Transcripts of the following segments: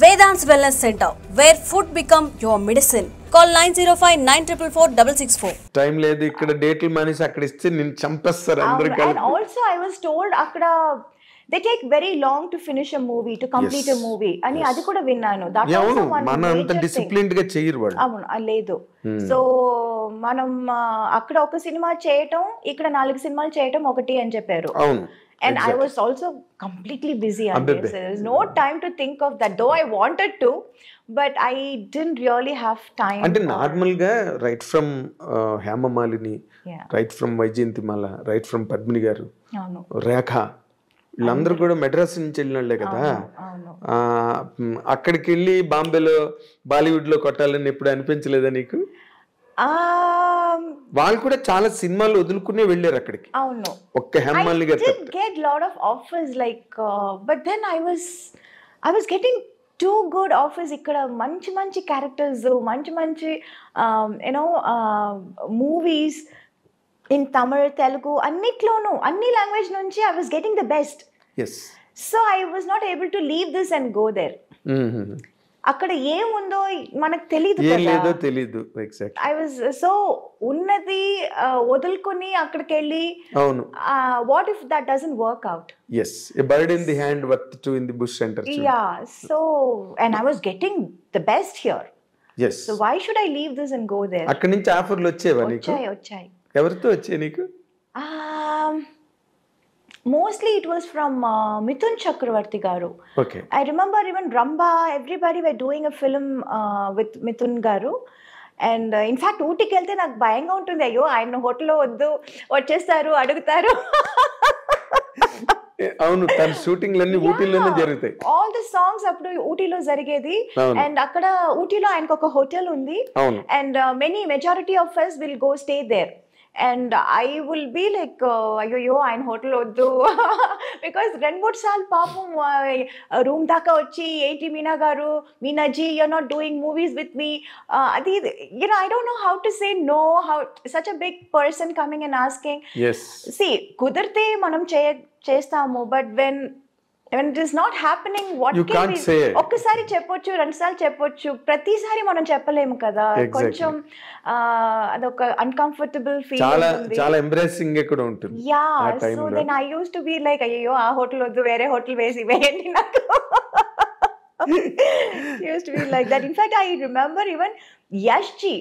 Vedant's Wellness Center, where food become your medicine. Call 905-944-664. Time లేదు ఇక్కడ డేట్లు మానేసి అక్కడ ఇస్తే నేను చంపేస్తారు అందరూ And కలిపి. also I was told akkada they take very long to finish a movie, to complete a movie ani adi kuda vinnanu. That Yeah, also అవును one మన అంత major thing. డిసిప్లిన్డ్ గా చేయరు వాళ్ళు. అవును లేదు. సో మనం అక్కడ ఒక సినిమా చేయటం ఇక్కడ 4 సినిమాలు చేయటం ఒకటి అని చెప్పారు. అవును. And I was also completely busy on this. There was no time to think of that, though I wanted to, but I didn't really have time. అంటే నార్మల్ గా right from Hemamalini, right from Vyjayanthimala, right from Padmini garu, Rekha, వీళ్ళందరూ కూడా మెడ్రాస్ నుంచి వెళ్ళినోళ్లే కదా. అక్కడికి వెళ్ళి బాంబేలో బాలీవుడ్ లో కొట్టాలని ఎప్పుడు అనిపించలేదా నీకు? వాళ్ళు కూడా చాలా సినిమాలు వదులుకునే వెళ్ళారు అక్కడికి. అవును. ఒక్క హేమమాలిని గారు did get lot of offers like but then I was getting too good offers ఇక్కడ మంచి క్యారెక్టర్స్ మంచి మూవీస్ ఇన్ తమిళ్ తెలుగు అన్నిట్లోనూ అన్ని లాంగ్వేజ్ నుంచి I was getting the best. Yes. So I was not able to leave this and go there. అక్కడ ఏముందో మనకు తెలియదు కదా. ఐ వాజ్ సో ఉన్నది వదులుకొని అక్కడికి వెళ్ళి what if that doesn't work out. Yes, a bird in the hand worth two in the bush center. Yeah, so and I was getting the best here. Yes. So why should I leave this and go there? అక్కడ నుంచి ఆఫర్లు వచ్చేవా నీకు? వచ్చాయి. ఎవరితో వచ్చాయి నీకు? Mostly it was from Mithun Chakravarti garu. Okay. I remember even Ramba, everybody were doing a film with Mithun garu. And in fact ఊటీకి వెళ్తే నాకు భయంగా ఉంటుంది, అయ్యో ఆయన హోటల్లో వద్దు వచ్చేస్తారు అడుగుతారు. అవును, తన షూటింగ్లన్నీ ఊటీలోనే జరుగుతాయి. ఆల్ ది సాంగ్స్ అప్పుడు ఊటీలో జరిగేది. అండ్ అక్కడ ఊటీలో ఆయనకు ఒక హోటల్ ఉంది. And majority of us will go stay there. And I will be like అయ్యో ఆయన హోటల్ వద్దు బికాస్ 2-3 సార్లు పాపం రూమ్ దాకా వచ్చి ఏంటి మీనా గారు, మీనాజీ you're not doing movies with me, అది I don't know how to say no, how such a big person coming and asking. Yes. See, కుదిరితే మనం చేస్తాము, but when it is not happening, what you can't say. ఒక్కసారి చెప్పొచ్చు, 2 సార్లు చెప్పొచ్చు, ప్రతిసారి మనం చెప్పలేము కదా. కొంచెం అదొక అన్కంఫర్టబుల్ ఫీల్ ఉంటుంది. చాలా ఎంబ్రేసింగ్ కూడా ఉంటుంది. Yeah, so then I used to be like అయ్యో ఆ హోటల్ వద్దు, వేరే హోటల్ వేయండి నాకు. used to be like that. In fact, I remember even Yashji,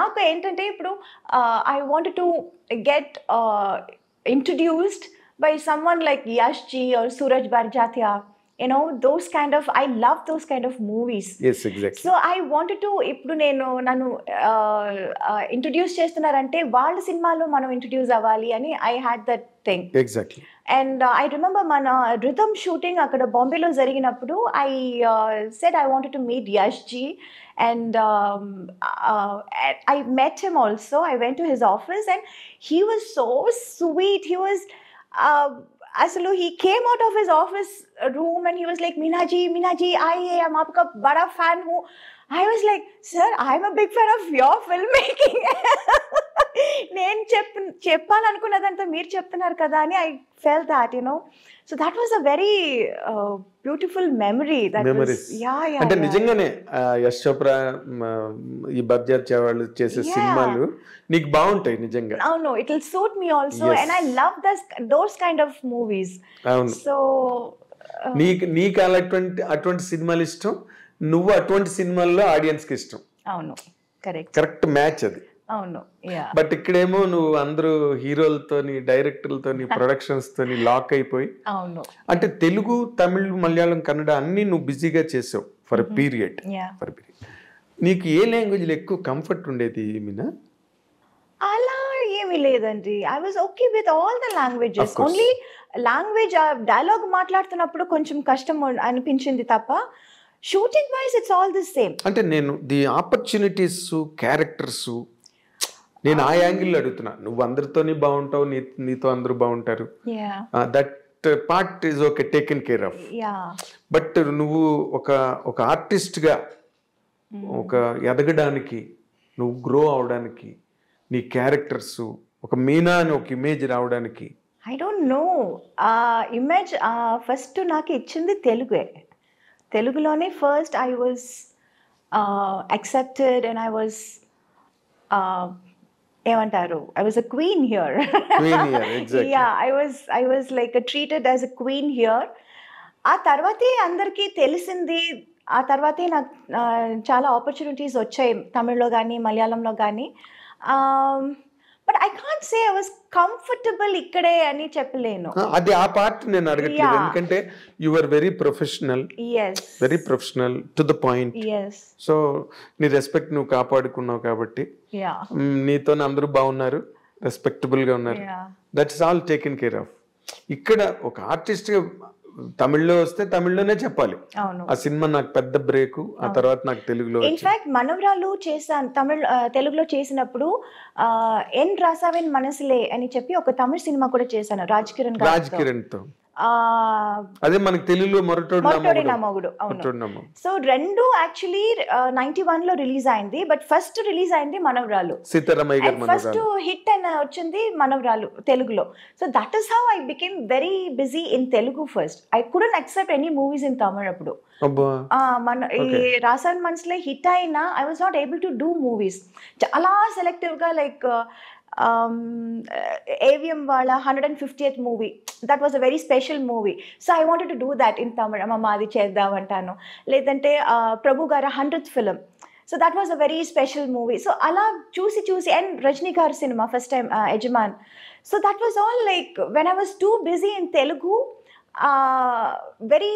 నాకు ఏంటంటే ఇప్పుడు I wanted to get introduced by someone like Yashji or Suraj Barjatya, those kind of, I love those kind of movies. Yes, exactly. So I wanted to, ఇప్పుడు నన్ను introduce చేస్తున్నారంటే వాళ్ళ సినిమాలో మనం introduce అవ్వాలి అని I had that thing. Exactly. And I remember మన rhythm shooting అక్కడ బాంబేలో జరిగినప్పుడు I said I wanted to meet Yashji, and I met him also. I went to his office and he was so sweet. He was అసలు he came out of his office room and he was like, Meenaji, I am aapka bada fan hu. I was like, sir, I am a big fan of your filmmaking. నేను చెప్పాలనుకున్నదంతా మీరు చెప్తున్నారు కదా అని I felt that, so that was a very beautiful memory. That memories. Yeah. అంటే నిజంగానే యశ్ చోప్రా ఈ బర్జాత్ వాళ్ళు చేసే సినిమాలు నీకు బాగుంటాయి నిజంగా. అవును, it will suit me also. Yes. And I love those kind of movies. అవును. So నీకు అటువంటి సినిమాలు ఇష్టం, నువ్వు అటువంటి సినిమాల్లో ఆడియన్స్ కి ఇష్టం. అవును, కరెక్ట్ మ్యాచ్ అది. అవును. బట్ ఇక్కడేమో నువ్వు అందరూ హీరోలతోని, డైరెక్టర్లతోని, ప్రొడక్షన్స్ తోని లాక్ అయిపోయి, అవును, అంటే తెలుగు, తమిళ్, మలయాళం, కన్నడ అన్ని నువ్వు బిజీగా చేసావు ఫర్ ఎ పీరియడ్. నీకు ఏ లాంగ్వేజ్ లో ఎక్కువ కంఫర్ట్ ఉండేది మీనా? అలా ఏమీ లేదండి. I was okay with all the languages. Only language dialogue మాట్లాడుతున్నప్పుడు కొంచెం కష్టం అనిపించింది తప్ప shooting wise it's all the same. అంటే నేను ది ఆపర్చునిటీస్, క్యారెక్టర్స్, నేను ఆ యాంగిల్ అడుగుతున్నా. నువ్వు అందరితోని బాగుంటావు, నీతో అందరూ బాగుంటారు, that part is okay, taken care of. But నువ్వు ఒక ఆర్టిస్ట్ గా ఒక ఎదగడానికి, నువ్వు గ్రో అవడానికి, నీ క్యారెక్టర్స్ ఒక మీనా అని ఒక ఇమేజ్ రావడానికి, I don't know, image first నాకు ఇచ్చింది తెలుగే. Teluguloనే first I was accepted and I was ఏమంటారు, I was a queen here. Queen here, exactly. Yeah, I was like treated as a queen here. ఆ తర్వాతే అందరికీ తెలిసింది, ఆ తర్వాతే నాకు చాలా ఆపర్చునిటీస్ వచ్చాయి తమిళ్లో కానీ మలయాళంలో కానీ. But I can't say I was comfortable ఇక్కడే అని చెప్పలేను. అది ఆ పార్ట్ నేను అడగట్లేదు, ఎందుకంటే you are very professional, very professional to the point. So నీ రెస్పెక్ట్ నువ్వు కాపాడుకున్నావు కాబట్టి నీతో అందరూ బాగున్నారు, రెస్పెక్టబుల్ గా ఉన్నారు. That's all taken care of. ఇక్కడ ఒక ఆర్టిస్ట్ గా తమిళ్లో వస్తే తమిళ్లోనే చెప్పాలి. ఆ సినిమా నాకు పెద్ద బ్రేక్, ఆ తర్వాత నాకు తెలుగులో. ఇన్ఫాక్ట్ మనవరాలు చేశాను తెలుగులో చేసినప్పుడు ఎన్ రాసావెన్ మనసులే అని చెప్పి ఒక తమిళ సినిమా కూడా చేశాను రాజ్ కిరణ్ తో. అదే మనకి తెలుగులో మొరటోడి నా మొగుడు. అవును. సో రెండు యాక్చువల్లీ 91 లో రిలీజ్ అయింది, బట్ ఫస్ట్ రిలీజ్ అయింది మనవరాలు. ఫస్ట్ హిట్ అయిన వచ్చింది మనవరాలు తెలుగులో. So that is how I became very busy in Telugu first. I couldn't accept any movies in Tamil అప్పుడు. మన ఈ రాసావెన్ మనసులే హిట్ అయినా I was not able to do movies. చాలా సెలెక్టివ్ గా, లైక్ AVM వాళ్ళ 150th movie, that was a very special movie. So I wanted to do that in Tamil. అమ్మ అది చేద్దామంటాను. లేదంటే ప్రభు గారు 100th film, so that was a very special movie. So అలా చూసి and Rajini గారి సినిమా first time Yajaman. So that was all like when I was too busy in Telugu, very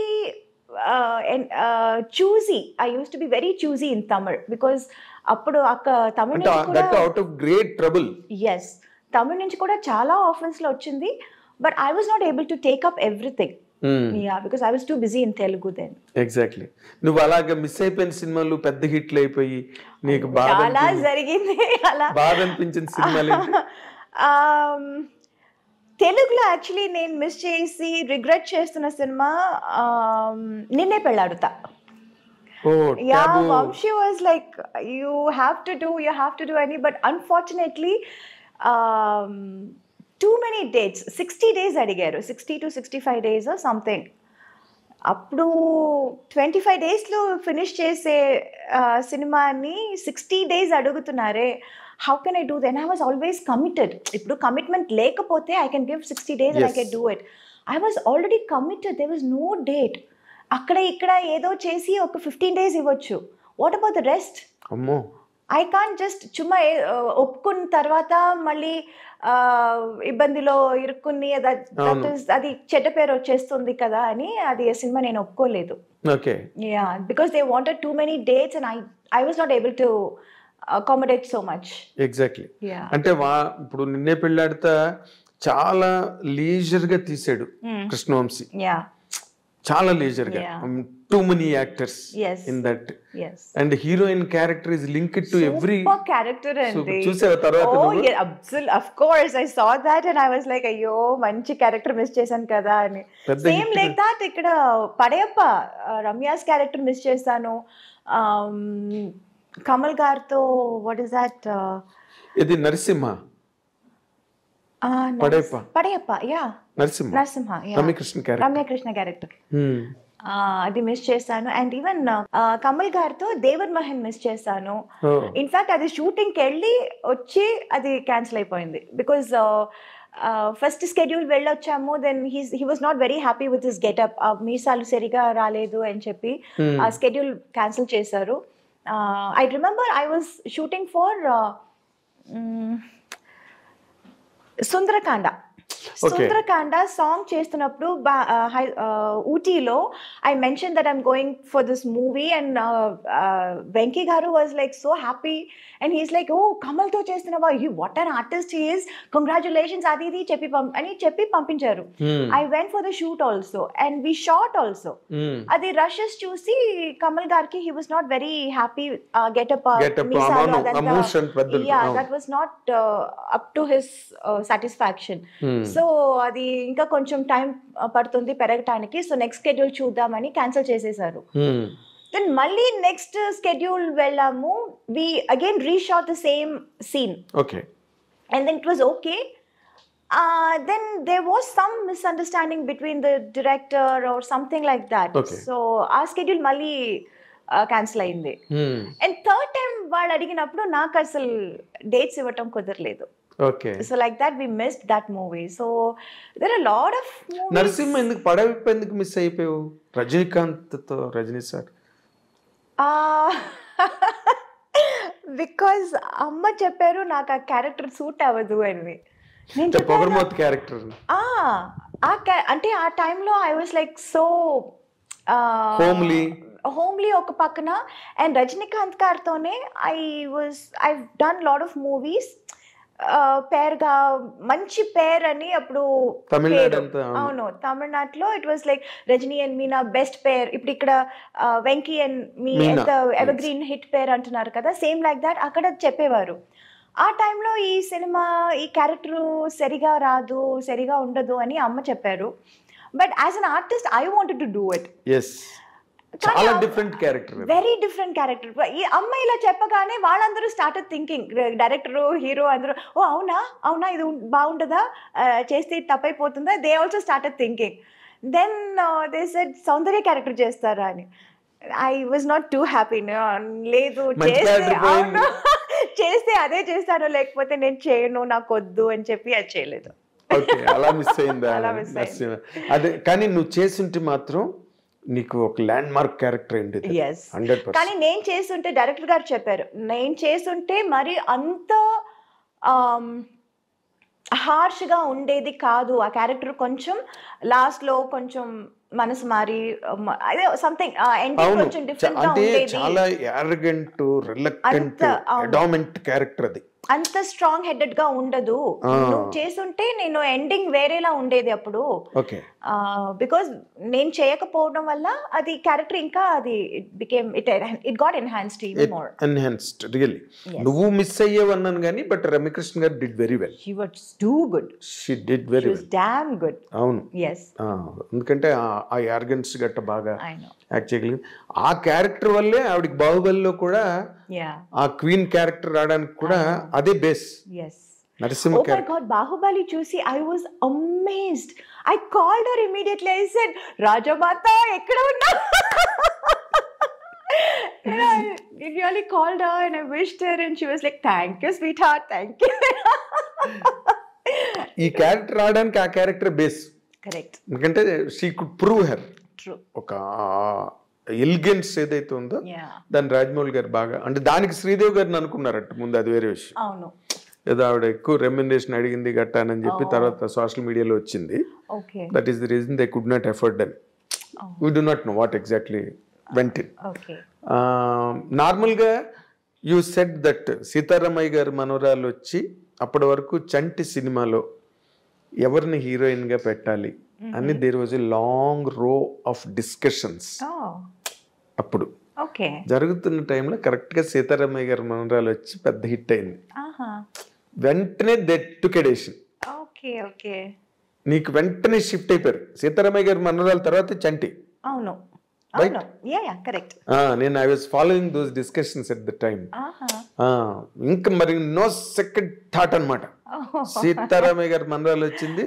choosy. I used to be very choosy in Tamil because అప్పుడు తమిళ నుంచి కూడా చాలా offers లో వచ్చింది, but I was not able to take up everything. Because I was too busy in Telugu then. Exactly. నువ్వు అలాగా miss అయిపోయిన సినిమాలు పెద్ద హిట్లు అయిపోయి నీకు చాలా జరిగింది. అలా బాధ అనిపించిన సినిమాలు తెలుగులో యాక్చువల్లీ నేను మిస్ చేసి రిగ్రెట్ చేస్తున్న సినిమా నిన్నే Pelladatha. Vamshi was like, you have to do any, but unfortunately too many dates, 60 days అడిగారు, 60 to 65 days or something. అప్పుడు 25 daysలో ఫినిష్ చేసే సినిమాని 60 days అడుగుతున్నారే. How can I do that? And I was always committed. ఇప్పుడు commitment లేకపోతే I can give 60 days and I can do it. I was already committed. There was no date. అక్కడ ఇక్కడ ఏదో చేసి ఒక 15 days ఇవ్వచ్చు. What about the rest? I can't just చుమ్మా ఒప్పుకున్న తర్వాత మళ్ళీ ఇబ్బందిలో ఇరుక్కుని అది చెడ్డ పేరు వచ్చేస్తుంది కదా అని అది సినిమా నేను ఒప్పుకోలేదు. Because they wanted too many dates and I was not able to accommodate so much. Exactly. అంటే ఇప్పుడు నిన్నే పెళ్ళాడుతా చాలా లీజర్ గా తీసాడు కృష్ణవంశీ, చాలా లీజర్ గా. Too many actors in that. And heroine character is linked to every character. చూసావా తర్వాత? Of course I saw that and I was like, అయ్యో మంచి క్యారెక్టర్ మిస్ చేశాను కదా అని. సేమ్ లైక్ దట్ ఇక్కడ పడయప్ప రమ్యాస్ క్యారెక్టర్ మిస్ చేశాను. కమల్ గారితో వాట్ ఇస్ దట్, ఇది నరసింహ పడయప్ప నరసింహ రమ్యకృష్ణ క్యారెక్టర్ అది మిస్ చేశాను. అండ్ ఈవెన్ కమల్ గారితో దేవర్ మహన్ మిస్ చేశాను. ఇన్ఫాక్ట్ అది షూటింగ్కి వెళ్ళి వచ్చి అది క్యాన్సిల్ అయిపోయింది బికాజ్ ఫస్ట్ స్కెడ్యూల్ వెళ్ళొచ్చాము. Then he was not very happy with his getup. మీసాలు సరిగా రాలేదు అని చెప్పి ఆ స్కెడ్యూల్ క్యాన్సిల్ చేశారు. I remember I was shooting for Sundarakanda song చేస్తున్నప్పుడు ఊటీలో I mention that I'm going for this movie and Venky గారు was like so happy and he's like, oh కమల్తో చేస్తున్నావా, what an artist he is, congratulations అది ఇది చెప్పి పంపించారు. ఐ వెంట్ for the shoot also and we shot also. అది రషెస్ చూసి కమల్ గారికి he was not very happy. Getup that was not up to his satisfaction. So అది ఇంకా కొంచెం టైం పడుతుంది పెరగటానికి, సో నెక్స్ట్ స్కెడ్యూల్ చూద్దామని క్యాన్సిల్ చేసేసారు. దెన్ మళ్ళీ నెక్స్ట్ స్కెడ్యూల్ వెళ్ళాము. We again reshot the same scene and then it was okay. Then there was some misunderstanding between the director or something like that. Okay. So our schedule mali cancel అయింది. And third time వాళ్ళు అడిగినప్పుడు నాకు అసలు dates ఇవ్వటం కుదరలేదు. Okay. So like that we missed that movie. So there are a lot of movies. Narasimha ఎందుకు పడవిప్పు ఎందుకు miss అయిపోయావు రజనీకాంత్తో? రజనీ సార్ బికాజ్ అమ్మ చెప్పారు నాకు ఆ క్యారెక్టర్ సూట్ అవ్వదు అని. నేను పొగర్మోత్ క్యారెక్టర్ అంటే ఆ టైంలో I was like so homely ఒక పక్కన. అండ్ రజనీకాంత్ గారితోనే I done lot of movies పేర్గా మంచి పేర్ అని అప్పుడు. అవును, తమిళనాడులో it was like Rajini and Meena best pair. ఇప్పుడు ఇక్కడ Venky and me evergreen hit pair అంటున్నారు కదా, సేమ్ లైక్ దాట్ అక్కడ చెప్పేవారు. ఆ టైంలో ఈ సినిమా ఈ క్యారెక్టర్ సరిగా రాదు, సరిగా ఉండదు అని అమ్మ చెప్పారు. But as an artist I wanted to do it. చాలా different character, very different character. ఈ అమ్మాయి ఇలా చెప్పగానే వాళ్ళందరూ స్టార్టెడ్ థింకింగ్, డైరెక్టర్ హీరో అందరూ, ఓ అవునా ఇది బాగుంటుందా, చేస్తే తప్పైపోతుందా, they also started thinking. Then they said Soundarya character చేస్తారా అని. I was not too happy. లేదు, చేస్తే అదే చేస్తాను, లేకపోతే నేను చేయను, నాకు వద్దు అని చెప్పి అది చేయలేదు. అలా మిస్ అయిందా? అదే, కానీ నువ్వు చేస్తుంటే మాత్రం నీకు ఒక ల్యాండ్ మార్క్ క్యారెక్టర్ అయింది. కానీ నేను చేస్తుంటే డైరెక్టర్ గారు చెప్పారు, నేను చేస్తుంటే మరి అంత హార్ష్గా ఉండేది కాదు ఆ క్యారెక్టర్. కొంచెం లాస్ట్ లో కొంచెం మనసు మారి అదే సంథింగ్ ఎండింగ్ కొంచెం డిఫరెంట్ గా ఉండేది. చాలా యారగెంట్, రిలక్టెంట్, అడామెంట్ క్యారెక్టర్ అది. అంత స్ట్రాంగ్ హెడెడ్ గా ఉండదు. నువ్వు చేస్తుంటే నేను ఎండింగ్ వేరేలా ఉండేది అప్పుడు. బికాస్ నేను చేయకపోవడం వల్ల అది క్యారెక్టర్ ఇంకా అది it got enhanced even more. Enhanced really. నువ్వు మిస్ అయ్యేవన్నాను కానీ బట్ రమ్యకృష్ణ గారు did very well. She was too good. She did very well. Damn good. అవును. yes. ఎందుకంటే ఆ యార్గన్స్ గట్ట బాగా యాక్ట్ చేయగలిగింది. ఆ క్యారెక్టర్ వల్లే ఆవిడకి బాహుబలిలో కూడా ఆ క్వీన్ క్యారెక్టర్ రావడానికి కూడా అదే బేస్. నరసింహ క్యారెక్టర్. బాహుబలి చూసి I was amazed. I called her immediately. I said, Rajamata ఎక్కడ ఉన్నా? I really called her and I wished her and she was like, thank you sweetheart, thank you. ఈ క్యారెక్టర్ రావడానికి ఆ character base. Correct. ఎందుకంటే she could prove her. True. ఒక elegance ఏదైతే ఉందో దాన్ని రాజమౌళి గారు బాగా, అంటే దానికి శ్రీదేవి గారిని అనుకున్నారట ముందు, అది వేరే విషయం. అవును. ఏదో ఆవిడ ఎక్కువ రెమ్యునరేషన్ అడిగింది గట్టానని చెప్పి తర్వాత సోషల్ మీడియాలో వచ్చింది. That is the reason they could not afford అని. We do not know what exactly went in. నార్మల్గా యూ సెడ్ దట్ సీతారామయ్య గారి మనవరాలు వచ్చి అప్పటి వరకు చంటి సినిమాలో ఎవరిని హీరోయిన్గా పెట్టాలి అని దేర్ వాజ్ ఎ లాంగ్ రో ఆఫ్ డిస్కషన్స్. అప్పుడు జరుగుతున్న టైంలో కరెక్ట్గా సీతారామయ్య గారి మనవరాలు వచ్చి పెద్ద హిట్ అయింది. వెంటనే దెట్టుకెడేషన్ నీకు వెంటనే షిఫ్ట్ అయిపోయారు. సీతారామయ్య గారి మనవరాల తర్వాత చంటి. అవును. నేను I was following those discussions at the time. ఇంకా మరి నో సెకండ్ థాట్ అనమాట. సీతారామయ్య గారి మనవరాలు వచ్చింది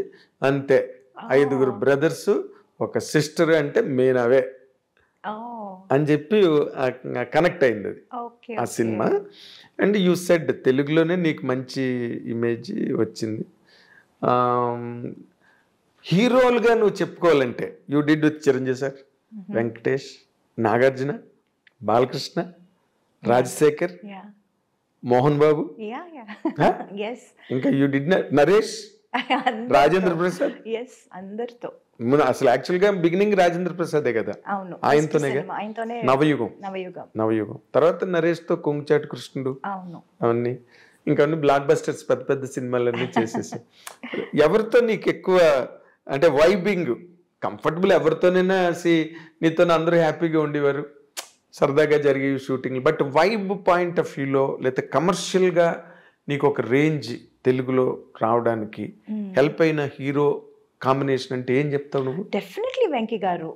అంతే. 5 బ్రదర్స్, ఒక సిస్టర్, అంటే మేనవే అని చెప్పి కనెక్ట్ అయింది అది ఆ సినిమా. అండ్ యూ సెడ్ తెలుగులోనే నీకు మంచి ఇమేజ్ వచ్చింది. హీరోలుగా నువ్వు చెప్పుకోవాలంటే you did with Chiranjeevi sir, Venkatesh, Nagarjuna, Balakrishna, Rajasekhar, Mohan Babu, ఇంకా యూ డిడ్ నరేష్, రాజేంద్ర ప్రసాద్. అసలు యాక్చువల్ గా బిగినింగ్ రాజేంద్ర ప్రసాదే కదా, ఆయనతోనే నవయుగం. తర్వాత నరేష్ తో కొంగుచాటి కృష్ణుడు, అవన్నీ ఇంకా అన్ని బ్లాక్ బస్టర్స్, పెద్ద పెద్ద సినిమాలన్నీ చేసేసి. ఎవరితో నీకు ఎక్కువ అంటే వైబింగ్ కంఫర్టబుల్? ఎవరితోనైనా నీతో అందరూ హ్యాపీగా ఉండేవారు, సరదాగా జరిగే shooting. But vibe point of వ్యూలో లేకపోతే కమర్షియల్గా నీకు ఒక రేంజ్ తెలుగులో రావడానికి హెల్ప్ అయిన హీరో కాంబినేషన్ అంటే ఏం చెప్తావు నువ్వు? డెఫినెట్లీ వెంకీ గారు.